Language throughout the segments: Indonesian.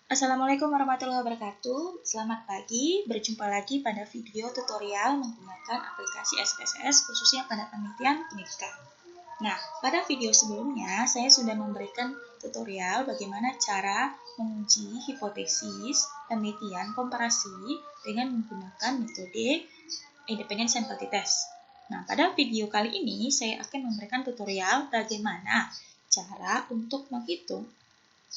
Assalamualaikum warahmatullahi wabarakatuh. Selamat pagi, berjumpa lagi pada video tutorial menggunakan aplikasi SPSS khususnya pada penelitian pendidikan. Nah, pada video sebelumnya saya sudah memberikan tutorial bagaimana cara menguji hipotesis penelitian komparasi dengan menggunakan metode independent sample test. Nah, pada video kali ini saya akan memberikan tutorial bagaimana cara untuk menghitung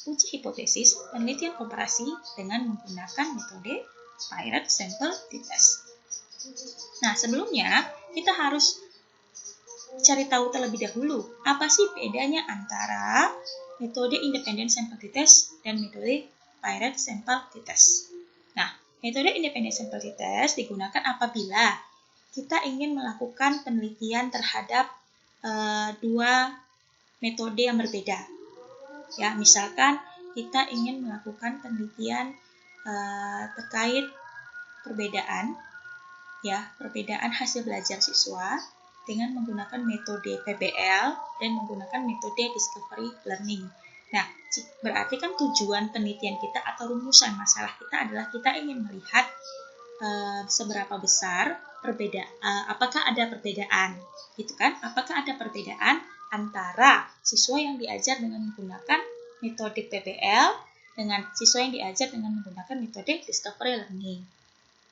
uji hipotesis penelitian komparasi dengan menggunakan metode Pirate Sample Test. Nah, sebelumnya kita harus cari tahu terlebih dahulu apa sih bedanya antara metode Independent Sample Test dan metode Pirate Sample Test. Nah, metode Independent Sample Test digunakan apabila kita ingin melakukan penelitian terhadap dua metode yang berbeda. Ya, misalkan kita ingin melakukan penelitian terkait perbedaan hasil belajar siswa dengan menggunakan metode PBL dan menggunakan metode discovery learning. Nah, berarti kan tujuan penelitian kita atau rumusan masalah kita adalah kita ingin melihat seberapa besar apakah ada perbedaan, gitu kan? Apakah ada perbedaan antara siswa yang diajar dengan menggunakan metode PBL dengan siswa yang diajar dengan menggunakan metode discovery learning.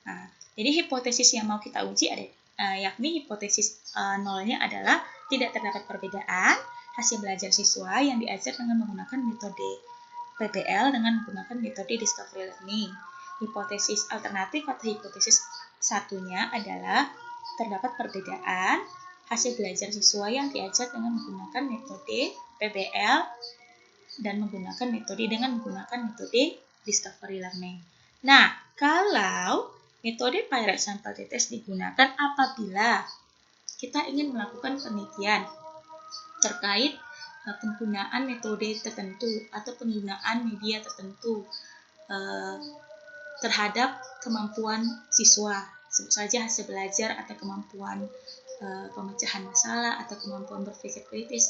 Nah, jadi hipotesis yang mau kita uji ada, yakni hipotesis nolnya adalah tidak terdapat perbedaan hasil belajar siswa yang diajar dengan menggunakan metode PBL dengan menggunakan metode discovery learning. Hipotesis alternatif atau hipotesis satunya adalah terdapat perbedaan hasil belajar siswa yang diajar dengan menggunakan metode PBL dan menggunakan metode discovery learning. Nah, kalau metode Pirate Sample Test digunakan apabila kita ingin melakukan penelitian terkait penggunaan metode tertentu atau penggunaan media tertentu terhadap kemampuan siswa, sebut saja hasil belajar atau kemampuan pemecahan masalah atau kemampuan berpikir kritis.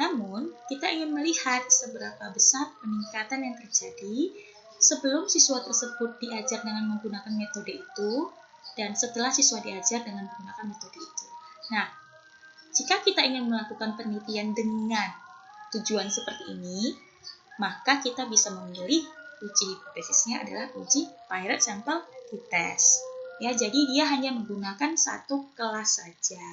Namun, kita ingin melihat seberapa besar peningkatan yang terjadi sebelum siswa tersebut diajar dengan menggunakan metode itu dan setelah siswa diajar dengan menggunakan metode itu. Nah, jika kita ingin melakukan penelitian dengan tujuan seperti ini, maka kita bisa memilih uji hipotesisnya adalah uji Pirate Sample Test. Ya, jadi dia hanya menggunakan satu kelas saja.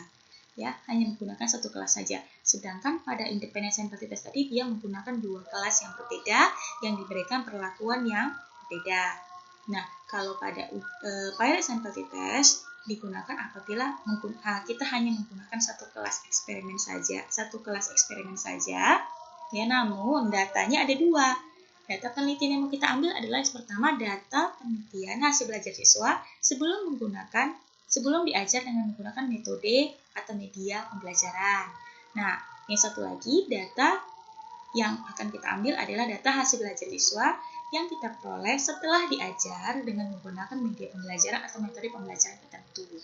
Ya, hanya menggunakan satu kelas saja. Sedangkan pada Independent Sample Test tadi dia menggunakan dua kelas yang berbeda yang diberikan perlakuan yang berbeda. Nah, kalau pada Pirate Sample Test digunakan apabila kita hanya menggunakan satu kelas eksperimen saja, ya, namun datanya ada dua. Data penelitian yang mau kita ambil adalah yang pertama data penelitian hasil belajar siswa sebelum diajar dengan menggunakan metode atau media pembelajaran. Nah, yang satu lagi data yang akan kita ambil adalah data hasil belajar siswa yang kita peroleh setelah diajar dengan menggunakan media pembelajaran atau metode pembelajaran tertentu.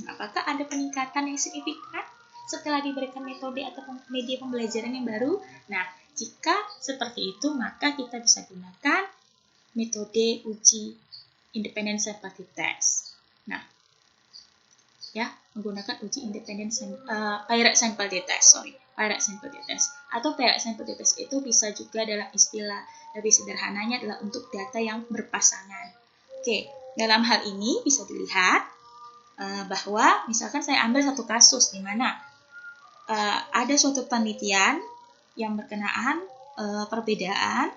Nah, apakah ada peningkatan yang signifikan setelah diberikan metode atau media pembelajaran yang baru? Nah, jika seperti itu, maka kita bisa gunakan metode uji Independent Sample Test. Nah, ya, menggunakan uji Pirate Sample Test. Atau Pirate Sample Test itu bisa juga dalam istilah lebih sederhananya adalah untuk data yang berpasangan. Oke, dalam hal ini bisa dilihat bahwa misalkan saya ambil satu kasus di mana ada suatu penelitian yang berkenaan perbedaan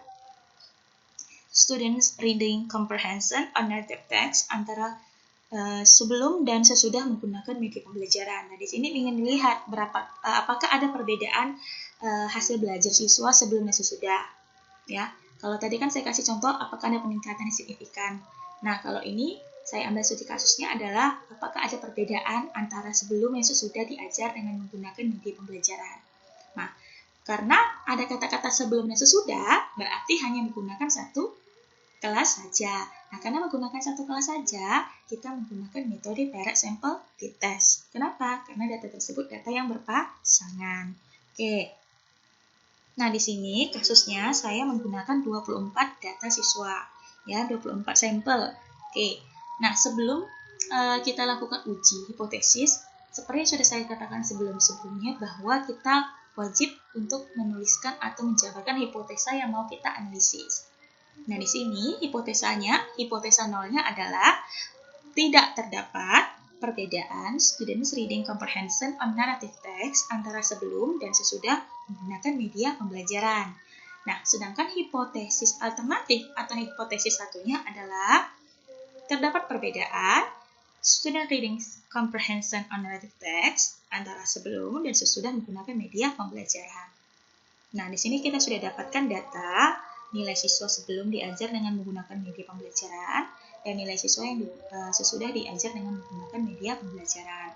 students reading comprehension on narrative text antara sebelum dan sesudah menggunakan media pembelajaran. Nah, di sini ingin dilihat apakah ada perbedaan hasil belajar siswa sebelum dan sesudah. Ya, kalau tadi kan saya kasih contoh apakah ada peningkatan yang signifikan. Nah, kalau ini saya ambil studi kasusnya adalah apakah ada perbedaan antara sebelum dan sesudah diajar dengan menggunakan media pembelajaran. Nah, karena ada kata-kata sebelum dan sesudah, berarti hanya menggunakan satu kelas saja. Nah, karena menggunakan satu kelas saja, kita menggunakan metode Pirate Sample Test. Kenapa? Karena data tersebut data yang berpasangan. Oke. Nah, di sini kasusnya saya menggunakan 24 data siswa, ya, 24 sampel. Oke. Nah, sebelum kita lakukan uji hipotesis, seperti yang sudah saya katakan sebelumnya bahwa kita wajib untuk menuliskan atau menjabarkan hipotesa yang mau kita analisis. Nah, di sini hipotesa nolnya adalah tidak terdapat perbedaan students reading comprehension on narrative text antara sebelum dan sesudah menggunakan media pembelajaran. Nah, sedangkan hipotesis alternatif atau hipotesis satunya adalah terdapat perbedaan student reading comprehension on narrative text antara sebelum dan sesudah menggunakan media pembelajaran. Nah, di sini kita sudah dapatkan data nilai siswa sebelum diajar dengan menggunakan media pembelajaran dan nilai siswa yang sesudah diajar dengan menggunakan media pembelajaran.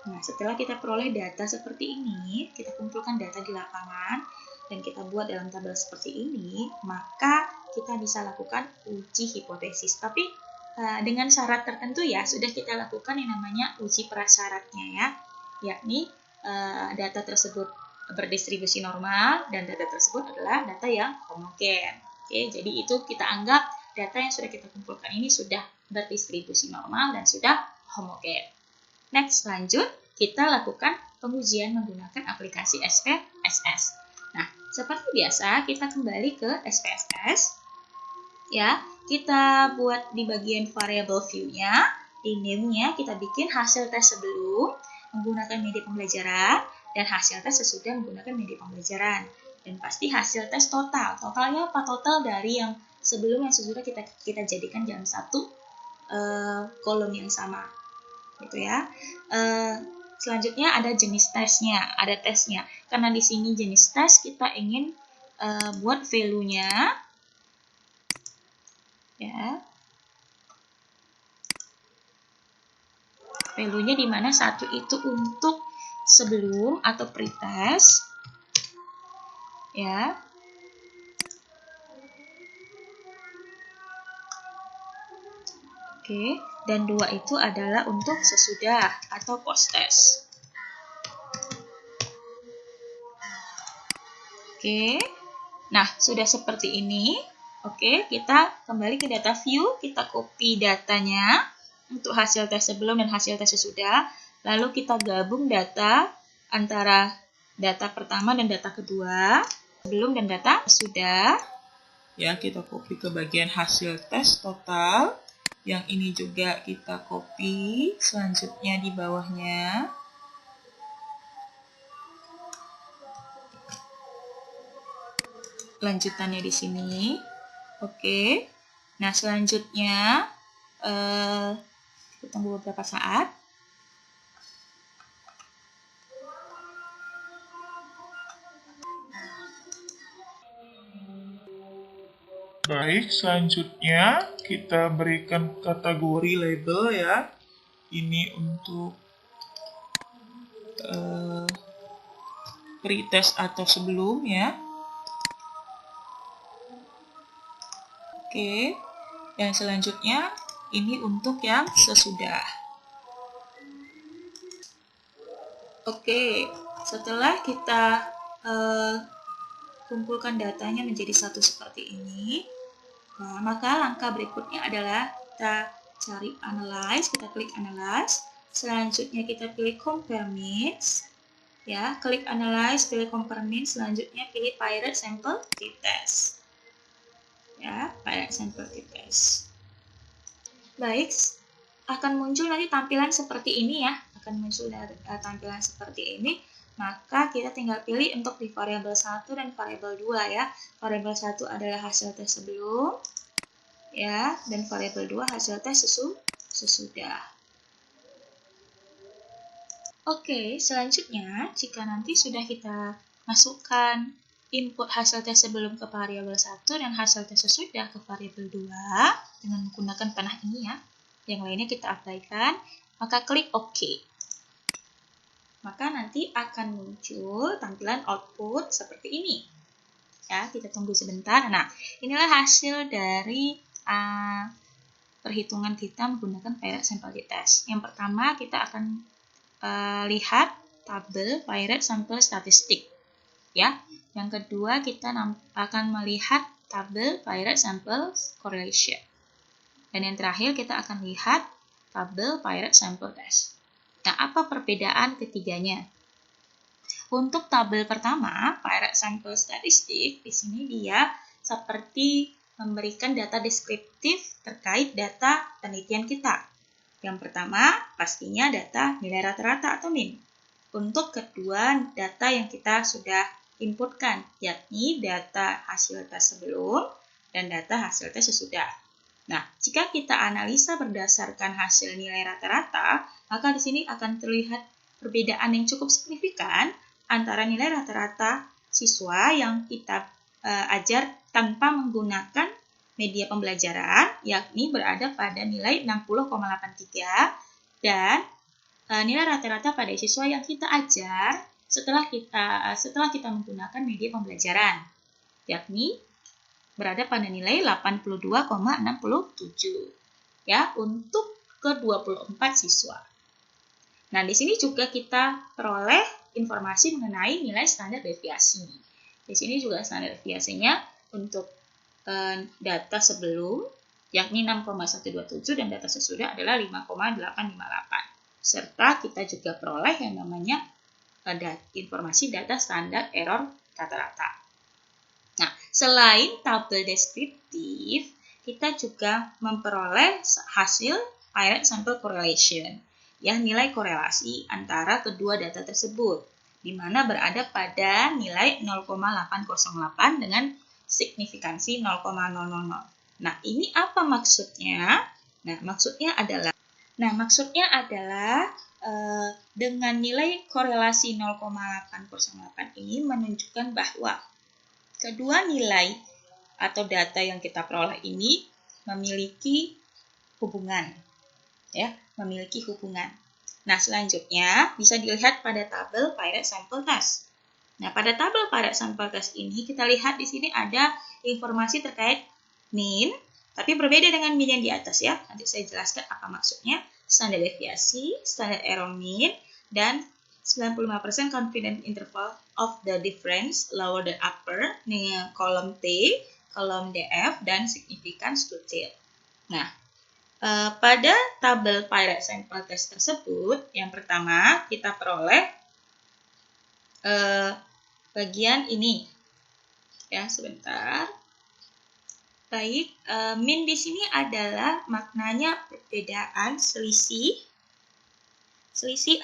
Nah, setelah kita peroleh data seperti ini, kita kumpulkan data di lapangan dan kita buat dalam tabel seperti ini, maka kita bisa lakukan uji hipotesis. Tapi dengan syarat tertentu ya, sudah kita lakukan yang namanya uji prasyaratnya ya, yakni data tersebut berdistribusi normal dan data tersebut adalah data yang homogen. Oke, jadi itu kita anggap data yang sudah kita kumpulkan ini sudah berdistribusi normal dan sudah homogen. Next, lanjut kita lakukan pengujian menggunakan aplikasi SPSS. Nah, seperti biasa kita kembali ke SPSS. Ya, kita buat di bagian variable view-nya, di name-nya kita bikin hasil tes sebelum menggunakan media pembelajaran dan hasil tes sesudah menggunakan media pembelajaran. Dan pasti hasil tes total. Totalnya apa? Total dari yang sebelum yang sesudah kita jadikan dalam satu kolom yang sama. Gitu ya. Selanjutnya ada jenis tesnya, ada tesnya. Karena di sini jenis tes kita ingin buat value-nya ya. Value-nya di mana satu itu untuk sebelum atau pretest ya. Oke, dan 2 itu adalah untuk sesudah atau post-test. Oke, nah sudah seperti ini. Oke, kita kembali ke data view, kita copy datanya untuk hasil tes sebelum dan hasil tes sesudah. Lalu kita gabung data antara data pertama dan data kedua, sebelum dan data sesudah. Ya, kita copy ke bagian hasil tes total. Yang ini juga kita copy, selanjutnya di bawahnya. Lanjutannya di sini. Oke. Nah, selanjutnya kita tunggu beberapa saat. Baik, selanjutnya kita berikan kategori label ya. Ini untuk pretest atau sebelum ya. Oke, dan selanjutnya ini untuk yang sesudah. Oke, setelah kita kumpulkan datanya menjadi satu seperti ini, nah, maka langkah berikutnya adalah kita cari analyze, kita klik analyze, selanjutnya kita pilih compare means, ya, klik analyze, pilih compare means, selanjutnya pilih pirate sample t-test, ya, pirate sample t-test. Baik, akan muncul nanti tampilan seperti ini ya, akan muncul dari tampilan seperti ini. Maka kita tinggal pilih untuk di variabel 1 dan variabel 2 ya. Variabel 1 adalah hasil tes sebelum ya, dan variabel 2 hasil tes sesudah. Oke, selanjutnya jika nanti sudah kita masukkan input hasil tes sebelum ke variabel 1 dan hasil tes sesudah ke variabel 2 dengan menggunakan panah ini ya. Yang lainnya kita abaikan, maka klik OK. Maka nanti akan muncul tampilan output seperti ini. Ya, kita tunggu sebentar. Nah, inilah hasil dari perhitungan kita menggunakan pirate sample t-test. Yang pertama, kita akan lihat tabel pirate sample statistik. ya. Yang kedua, kita akan melihat tabel Pirate Sample Correlation. Dan yang terakhir, kita akan lihat tabel Pirate Sample Test. Nah, apa perbedaan ketiganya? Untuk tabel pertama, Pirate Sample Statistic, di sini dia seperti memberikan data deskriptif terkait data penelitian kita. Yang pertama, pastinya data nilai rata-rata atau mean. Untuk kedua, data yang kita sudah inputkan, yakni data hasil tes sebelum dan data hasil tes sesudah. Nah, jika kita analisa berdasarkan hasil nilai rata-rata, maka di sini akan terlihat perbedaan yang cukup signifikan antara nilai rata-rata siswa yang kita ajar tanpa menggunakan media pembelajaran, yakni berada pada nilai 60,83, dan nilai rata-rata pada siswa yang kita ajar setelah kita menggunakan media pembelajaran, yakni berada pada nilai 82,67 ya untuk ke-24 siswa. Nah, di sini juga kita peroleh informasi mengenai nilai standar deviasi. Di sini juga standar deviasinya untuk data sebelum yakni 6,127 dan data sesudah adalah 5,858. Serta kita juga peroleh yang namanya informasi data standar error rata-rata. Nah, selain tabel deskriptif, kita juga memperoleh hasil Pirate Sample Correlation, ya, nilai korelasi antara kedua data tersebut, di mana berada pada nilai 0,808 dengan signifikansi 0,000. Nah, ini apa maksudnya? Nah, maksudnya adalah dengan nilai korelasi 0,808 ini menunjukkan bahwa kedua nilai atau data yang kita peroleh ini memiliki hubungan, ya, memiliki hubungan. Nah, selanjutnya bisa dilihat pada tabel Pirate Sample Test. Nah, pada tabel Pirate Sample Test ini kita lihat di sini ada informasi terkait mean, tapi berbeda dengan mean yang di atas, ya. Nanti saya jelaskan apa maksudnya. Standar deviasi, standar error mean, dan 95% confidence interval of the difference lower than upper, dengan kolom T, kolom DF, dan significance to tail. Nah, pada tabel Pirate Sample Test tersebut, yang pertama kita peroleh bagian ini. Ya, sebentar. Baik, mean di sini adalah maknanya perbedaan selisih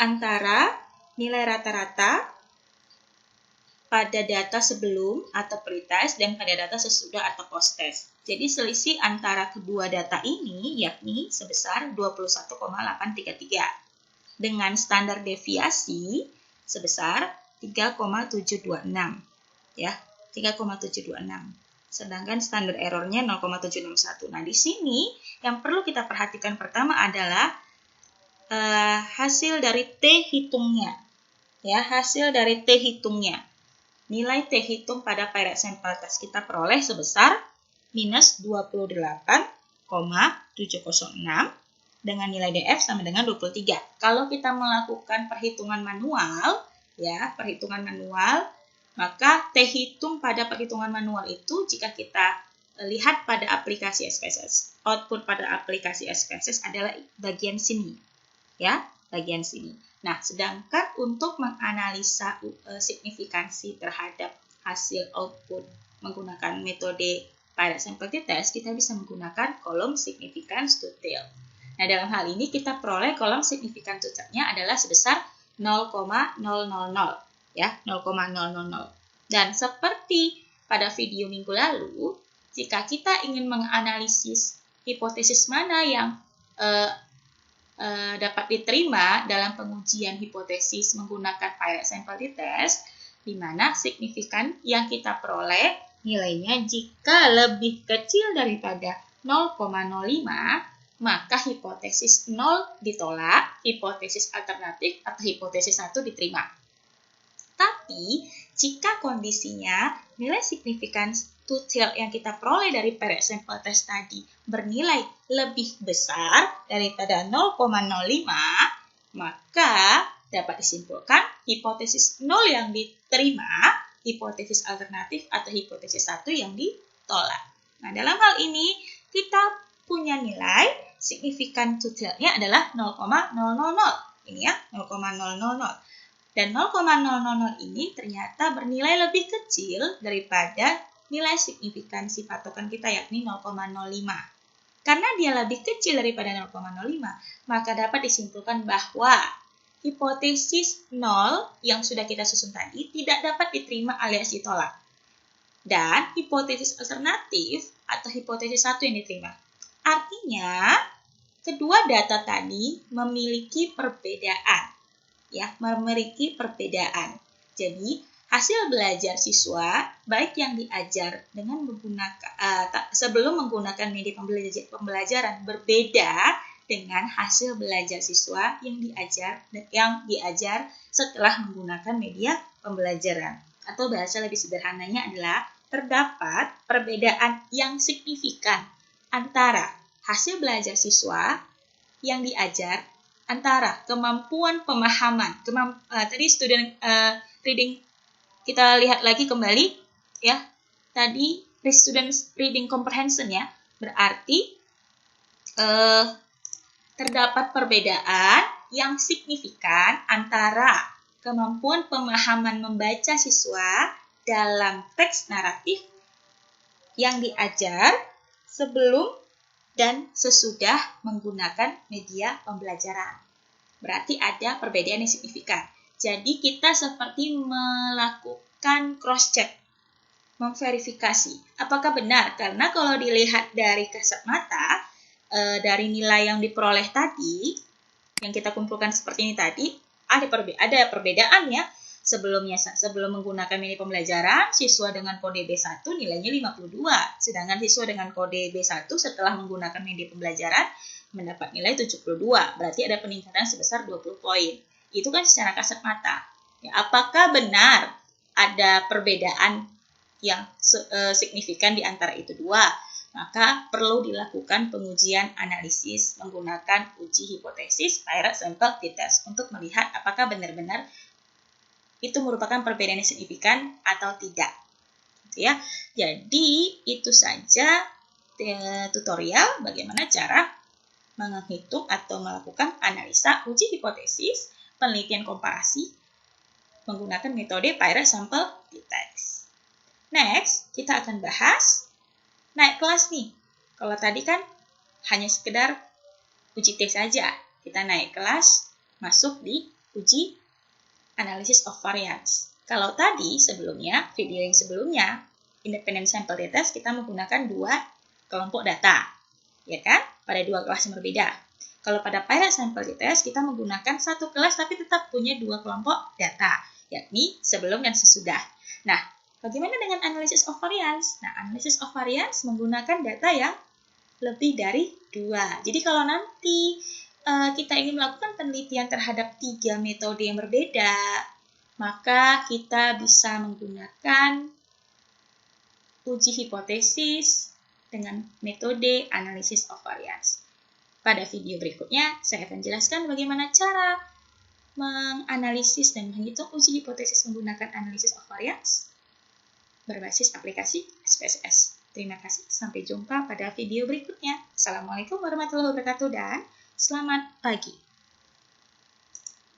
antara nilai rata-rata pada data sebelum atau pretest dan pada data sesudah atau post-test. Jadi selisih antara kedua data ini yakni sebesar 21,833 dengan standar deviasi sebesar 3,726, ya, 3,726. Sedangkan standar errornya 0,761. Nah, di sini yang perlu kita perhatikan pertama adalah hasil dari T hitungnya. Ya, hasil dari T hitungnya. Nilai T hitung pada Pirate Sample Test kita peroleh sebesar minus 28,706 dengan nilai DF sama dengan 23. Kalau kita melakukan perhitungan manual, ya, maka T hitung pada perhitungan manual itu jika kita lihat pada aplikasi SPSS, output pada aplikasi SPSS adalah bagian sini, ya, bagian sini. Nah, sedangkan untuk menganalisa signifikansi terhadap hasil output menggunakan metode Pirate Sample Test, kita bisa menggunakan kolom significance to tail. Nah, dalam hal ini kita peroleh kolom significance to tail-nya adalah sebesar 0,000. Ya, 0,000. Dan seperti pada video minggu lalu, jika kita ingin menganalisis hipotesis mana yang dapat diterima dalam pengujian hipotesis menggunakan Pirate Sample Test, di mana signifikan yang kita peroleh nilainya jika lebih kecil daripada 0,05, maka hipotesis 0 ditolak, hipotesis alternatif atau hipotesis 1 diterima. Tapi, jika kondisinya nilai significance to tail yang kita peroleh dari Pirate Sample Test tadi bernilai lebih besar daripada 0,05, maka dapat disimpulkan hipotesis 0 yang diterima hipotesis alternatif atau hipotesis 1 yang ditolak. Nah, dalam hal ini kita punya nilai signifikan totalnya adalah 0,000. Ini ya, 0,000. Dan 0,000 ini ternyata bernilai lebih kecil daripada nilai signifikansi patokan kita, yakni 0,05. Karena dia lebih kecil daripada 0,05, maka dapat disimpulkan bahwa hipotesis 0 yang sudah kita susun tadi tidak dapat diterima alias ditolak. Dan hipotesis alternatif atau hipotesis 1 yang diterima. Artinya, kedua data tadi memiliki perbedaan. Ya, memiliki perbedaan. Jadi, hasil belajar siswa baik yang diajar dengan menggunakan sebelum menggunakan media pembelajaran berbeda dengan hasil belajar siswa yang diajar setelah menggunakan media pembelajaran. Atau bahasa lebih sederhananya adalah terdapat perbedaan yang signifikan antara hasil belajar siswa yang diajar antara kemampuan pemahaman. Tadi student reading, kita lihat lagi kembali ya. Tadi student reading comprehension ya. Berarti terdapat perbedaan yang signifikan antara kemampuan pemahaman membaca siswa dalam teks naratif yang diajar sebelum dan sesudah menggunakan media pembelajaran. Berarti ada perbedaan yang signifikan. Jadi kita seperti melakukan cross-check, memverifikasi. Apakah benar? Karena kalau dilihat dari kasat mata, dari nilai yang diperoleh tadi, yang kita kumpulkan seperti ini tadi, ada perbedaan ya. Sebelum menggunakan media pembelajaran, siswa dengan kode B1 nilainya 52, sedangkan siswa dengan kode B1 setelah menggunakan media pembelajaran mendapat nilai 72, berarti ada peningkatan sebesar 20 poin. Itu kan secara kasat mata. Ya, apakah benar ada perbedaan yang signifikan di antara itu dua? Maka perlu dilakukan pengujian analisis menggunakan uji hipotesis Pirate Sample T-Test untuk melihat apakah benar-benar itu merupakan perbedaan yang signifikan atau tidak. Gitu ya. Jadi, itu saja tutorial bagaimana cara menghitung atau melakukan analisa uji hipotesis, penelitian komparasi menggunakan metode Pirate Sample T-Test. Next, kita akan bahas naik kelas nih. Kalau tadi kan hanya sekedar uji tes saja. Kita naik kelas, masuk di uji analysis of variance. Kalau tadi sebelumnya, video yang sebelumnya, independent sample test, kita menggunakan dua kelompok data, ya kan? Pada dua kelas yang berbeda. Kalau pada Pirate Sample Test, kita menggunakan satu kelas tapi tetap punya dua kelompok data, yakni sebelum dan sesudah. Nah, bagaimana dengan analysis of variance? Nah, analysis of variance menggunakan data yang lebih dari dua. Jadi kalau nanti kita ingin melakukan penelitian terhadap 3 metode yang berbeda, maka kita bisa menggunakan uji hipotesis dengan metode analysis of variance. Pada video berikutnya, saya akan jelaskan bagaimana cara menganalisis dan menghitung uji hipotesis menggunakan analysis of variance berbasis aplikasi SPSS. Terima kasih, sampai jumpa pada video berikutnya. Assalamualaikum warahmatullahi wabarakatuh dan selamat pagi.